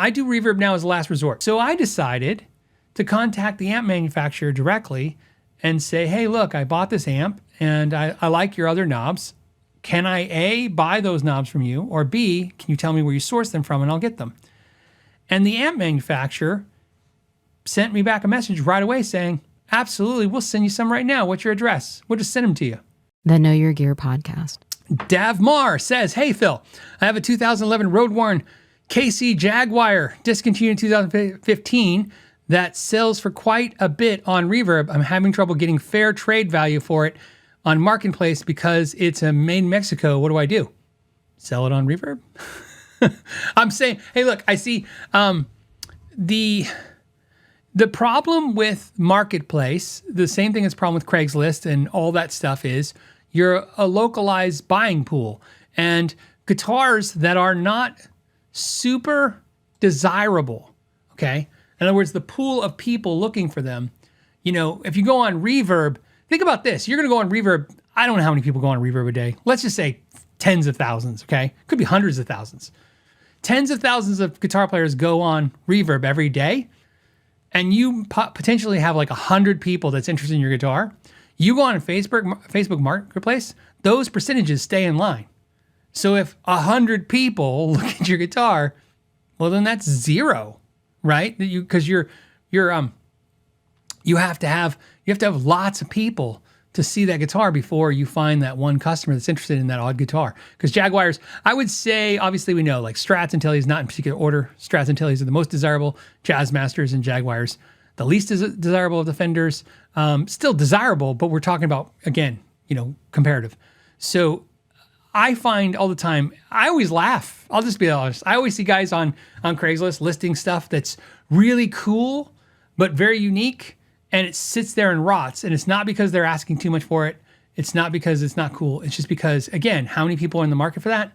I do reverb now as a last resort. So I decided to contact the amp manufacturer directly and say, hey, look, I bought this amp and I like your other knobs. Can I A, buy those knobs from you, or B, can you tell me where you source them from and I'll get them? And the amp manufacturer sent me back a message right away saying, absolutely, we'll send you some right now. What's your address? We'll just send them to you. The Know Your Gear podcast. Davmar says, hey, Phil, I have a 2011 road-worn KC Jaguar discontinued in 2015 that sells for quite a bit on Reverb. I'm having trouble getting fair trade value for it on Marketplace because it's made in Mexico. What do I do? Sell it on Reverb? I'm saying, hey, look, I see the problem with Marketplace, the same thing as the problem with Craigslist and all that stuff is you're a localized buying pool. And guitars that are not super desirable, okay? In other words, the pool of people looking for them, if you go on Reverb, think about this. You're going to go on Reverb. I don't know how many people go on Reverb a day. Let's just say tens of thousands, okay? Could be hundreds of thousands. Tens of thousands of guitar players go on Reverb every day, and you potentially have like 100 people that's interested in your guitar. You go on Facebook Marketplace, those percentages stay in line. So if 100 people look at your guitar, well, then that's zero, right? Because you have to have lots of people to see that guitar before you find that one customer that's interested in that odd guitar. Because Jaguars, I would say, obviously we know, like Strats and Tellys, not in particular order. Strats and Tellys are the most desirable. Jazzmasters and Jaguars, the least desirable of the Fenders. Still desirable, but we're talking about, again, comparative. So I find all the time, I always laugh. I'll just be honest. I always see guys on Craigslist listing stuff that's really cool, but very unique. And it sits there and rots. And it's not because they're asking too much for it. It's not because it's not cool. It's just because, again, how many people are in the market for that?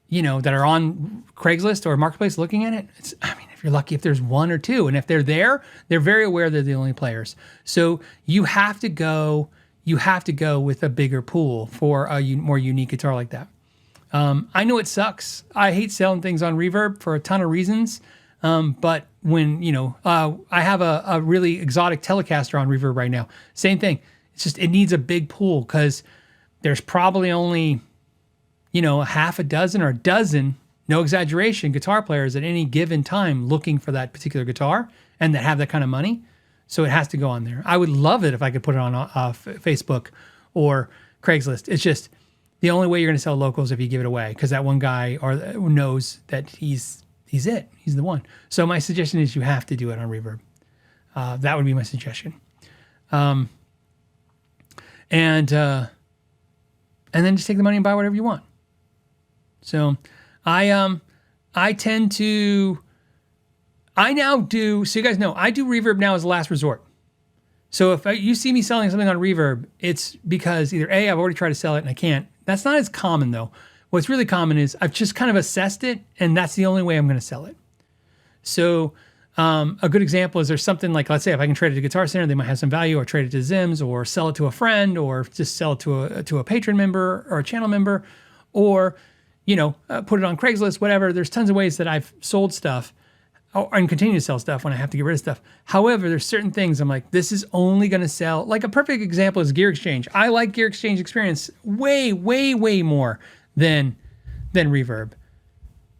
That are on Craigslist or Marketplace looking at it? If you're lucky, if there's one or two. And if they're there, they're very aware they're the only players. So you have to go with a bigger pool for a more unique guitar like that. I know it sucks. I hate selling things on Reverb for a ton of reasons. But when, I have a really exotic Telecaster on Reverb right now. Same thing. It's just, it needs a big pool because there's probably only, a half a dozen or a dozen, no exaggeration, guitar players at any given time looking for that particular guitar and that have that kind of money. So it has to go on there. I would love it if I could put it on Facebook or Craigslist. It's just the only way you're going to sell locals if you give it away because that one guy knows that he's it. He's the one. So my suggestion is you have to do it on Reverb. That would be my suggestion. And then just take the money and buy whatever you want. So I now do, so you guys know, I do Reverb now as a last resort. So if you see me selling something on Reverb, it's because either A, I've already tried to sell it and I can't. That's not as common though. What's really common is I've just kind of assessed it, and that's the only way I'm going to sell it. So a good example is there's something like, let's say if I can trade it to Guitar Center, they might have some value, or trade it to Zims, or sell it to a friend, or just sell it to a patron member or a channel member, or put it on Craigslist, whatever. There's tons of ways that I've sold stuff and continue to sell stuff when I have to get rid of stuff. However, there's certain things I'm like, this is only going to sell. Like a perfect example is Gear Exchange. I like Gear Exchange experience way, way, way more than Reverb.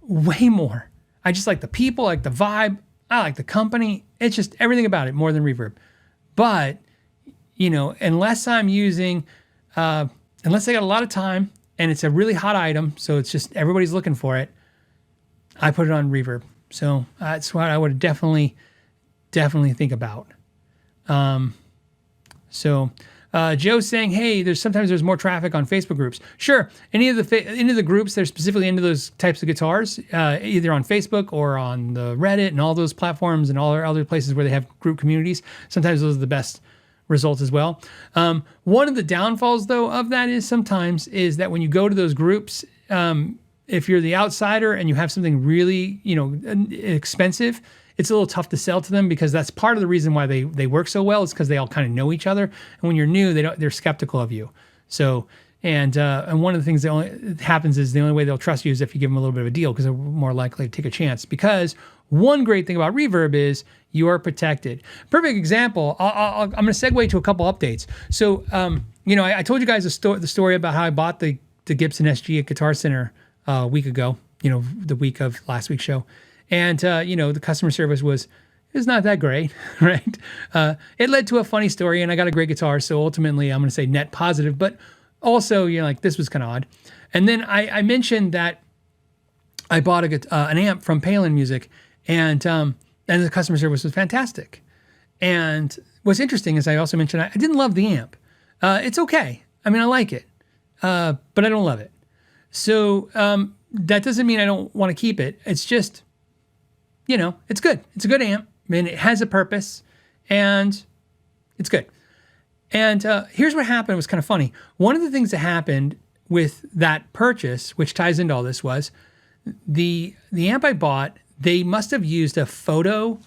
Way more. I just like the people, I like the vibe, I like the company. It's just everything about it more than Reverb. But, unless I'm using, unless I got a lot of time and it's a really hot item, so it's just everybody's looking for it, I put it on Reverb. So that's what I would definitely think about. Joe's saying, hey, sometimes there's more traffic on Facebook groups. Sure, any of the groups that are specifically into those types of guitars, either on Facebook or on the Reddit and all those platforms and all other places where they have group communities, sometimes those are the best results as well. One of the downfalls, though, of that is that when you go to those groups, if you're the outsider and you have something really, expensive, it's a little tough to sell to them because that's part of the reason why they work so well is because they all kind of know each other. And when you're new, they're skeptical of you. So, and one of the things that happens is the only way they'll trust you is if you give them a little bit of a deal because they're more likely to take a chance. Because One great thing about Reverb is you are protected. Perfect example. I'm going to segue to a couple updates. So, I told you guys the story about how I bought the Gibson SG at Guitar Center a week ago, the week of last week's show. And, the customer service was not that great, right? It led to a funny story, and I got a great guitar. So ultimately, I'm going to say net positive, but also, this was kind of odd. And then I mentioned that I bought an amp from Palin Music, and the customer service was fantastic. And what's interesting is I also mentioned I didn't love the amp. It's okay. I mean, I like it, but I don't love it. So that doesn't mean I don't want to keep it. It's just, it's good. It's a good amp. I mean, it has a purpose, and it's good. And here's what happened. It was kind of funny. One of the things that happened with that purchase, which ties into all this, was the amp I bought. They must have used a photo,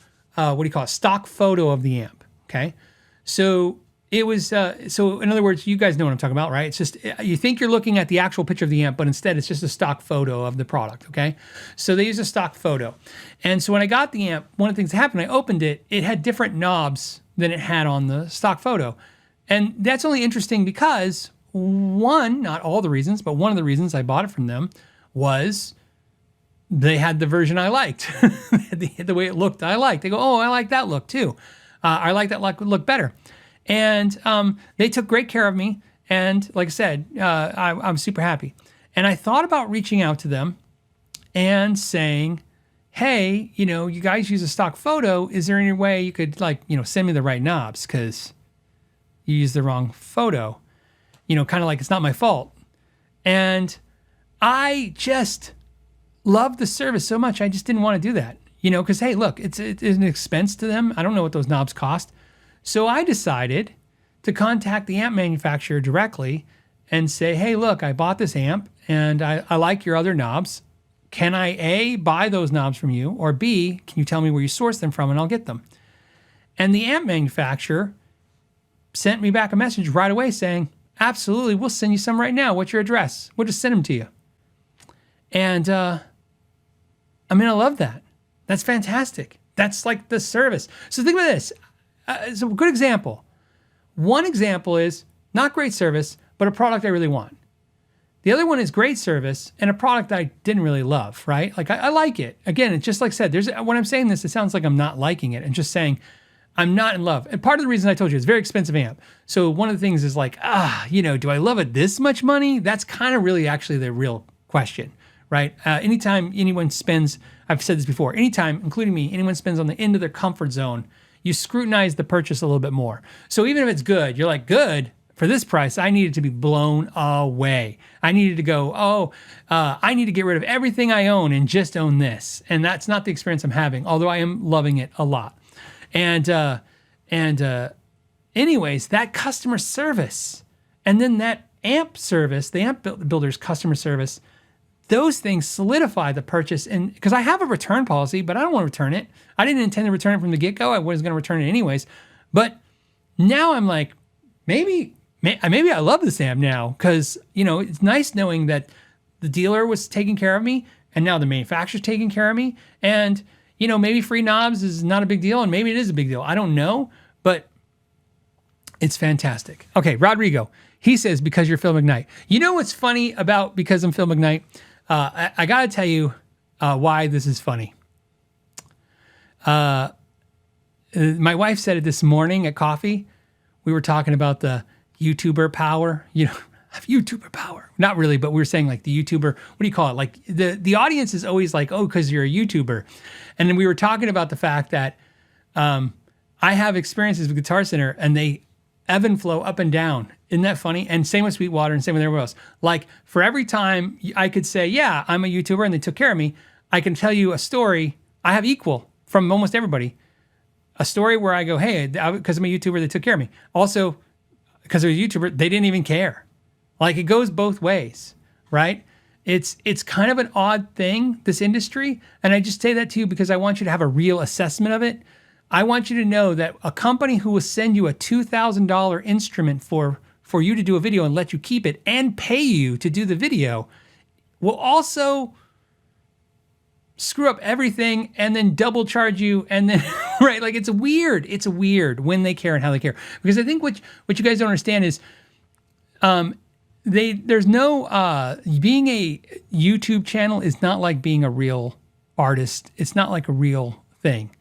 stock photo of the amp, okay? So it was, so in other words, you guys know what I'm talking about, right? It's just, you think you're looking at the actual picture of the amp, but instead it's just a stock photo of the product, okay? So they use a stock photo. And so when I got the amp, one of the things that happened, I opened it, it had different knobs than it had on the stock photo. And that's only interesting because not all the reasons, but one of the reasons I bought it from them was they had the version I liked. the way it looked, I liked. They go, oh, I like that look too. I like that look better. And they took great care of me. And like I said, I'm super happy. And I thought about reaching out to them and saying, hey, you guys use a stock photo. Is there any way you could send me the right knobs? Because you used the wrong photo. Kind of like it's not my fault. And I just love the service so much. I just didn't want to do that, because, hey, look, it's an expense to them. I don't know what those knobs cost. So I decided to contact the amp manufacturer directly and say, hey, look, I bought this amp and I like your other knobs. Can I A, buy those knobs from you, or B, can you tell me where you source them from and I'll get them? And the amp manufacturer sent me back a message right away saying, absolutely, we'll send you some right now. What's your address? We'll just send them to you. And I love that. That's fantastic. That's like the service. So think about this. It's a good example. One example is not great service, but a product I really want. The other one is great service and a product I didn't really love, right? Like I like it. Again, it's just like I said, when I'm saying this, it sounds like I'm not liking it and just saying I'm not in love. And part of the reason I told you, it's a very expensive amp. So one of the things is like, do I love it this much money? That's kind of really actually the real question, right? Anytime anyone spends, I've said this before, anytime, including me, anyone spends on the end of their comfort zone, you scrutinize the purchase a little bit more. So even if it's good, you're like, good, for this price, I need it to be blown away. I needed to go, I need to get rid of everything I own and just own this. And that's not the experience I'm having, although I am loving it a lot. And anyways, that customer service and then that amp service, the amp builder's customer service, those things solidify the purchase. And because I have a return policy, but I don't want to return it. I didn't intend to return it from the get-go. I was going to return it anyways. But now I'm like, maybe I love this amp now because, it's nice knowing that the dealer was taking care of me and now the manufacturer's taking care of me. And, maybe free knobs is not a big deal and maybe it is a big deal. I don't know, but it's fantastic. Okay, Rodrigo, he says, because you're Phil Mcknight. You know what's funny about because I'm Phil Mcknight? I got to tell you why this is funny. My wife said it this morning at coffee. We were talking about the YouTuber power, YouTuber power. Not really, but we were saying like the YouTuber, what do you call it? Like the audience is always like, oh, because you're a YouTuber. And then we were talking about the fact that I have experiences with Guitar Center and they ebb and flow up and down. Isn't that funny? And same with Sweetwater and same with everyone else. Like for every time I could say, yeah, I'm a YouTuber and they took care of me, I can tell you a story. I have equal from almost everybody. A story where I go, hey, because I'm a YouTuber, they took care of me. Also, because I was a YouTuber, they didn't even care. Like it goes both ways, right? It's kind of an odd thing, this industry. And I just say that to you because I want you to have a real assessment of it. I want you to know that a company who will send you a $2,000 instrument for you to do a video and let you keep it and pay you to do the video will also screw up everything and then double charge you and then right, like it's weird when they care and how they care, because I think what you guys don't understand is there's no being a YouTube channel is not like being a real artist. It's not like a real thing,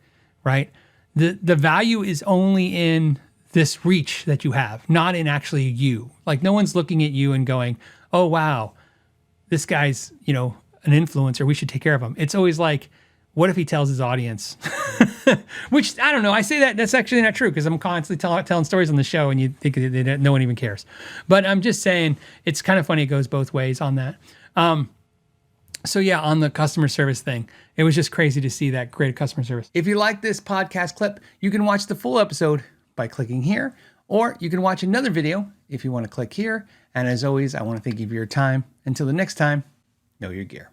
right? The value is only in this reach that you have, not in actually you. Like no one's looking at you and going, oh wow, this guy's, an influencer, we should take care of him. It's always like, what if he tells his audience? Which, I don't know, I say that's actually not true, because I'm constantly telling stories on the show and you think no one even cares. But I'm just saying, it's kind of funny, it goes both ways on that. So yeah, on the customer service thing, it was just crazy to see that great customer service. If you like this podcast clip, you can watch the full episode by clicking here, or you can watch another video if you want to click here. And as always, I want to thank you for your time. Until the next time, know your gear.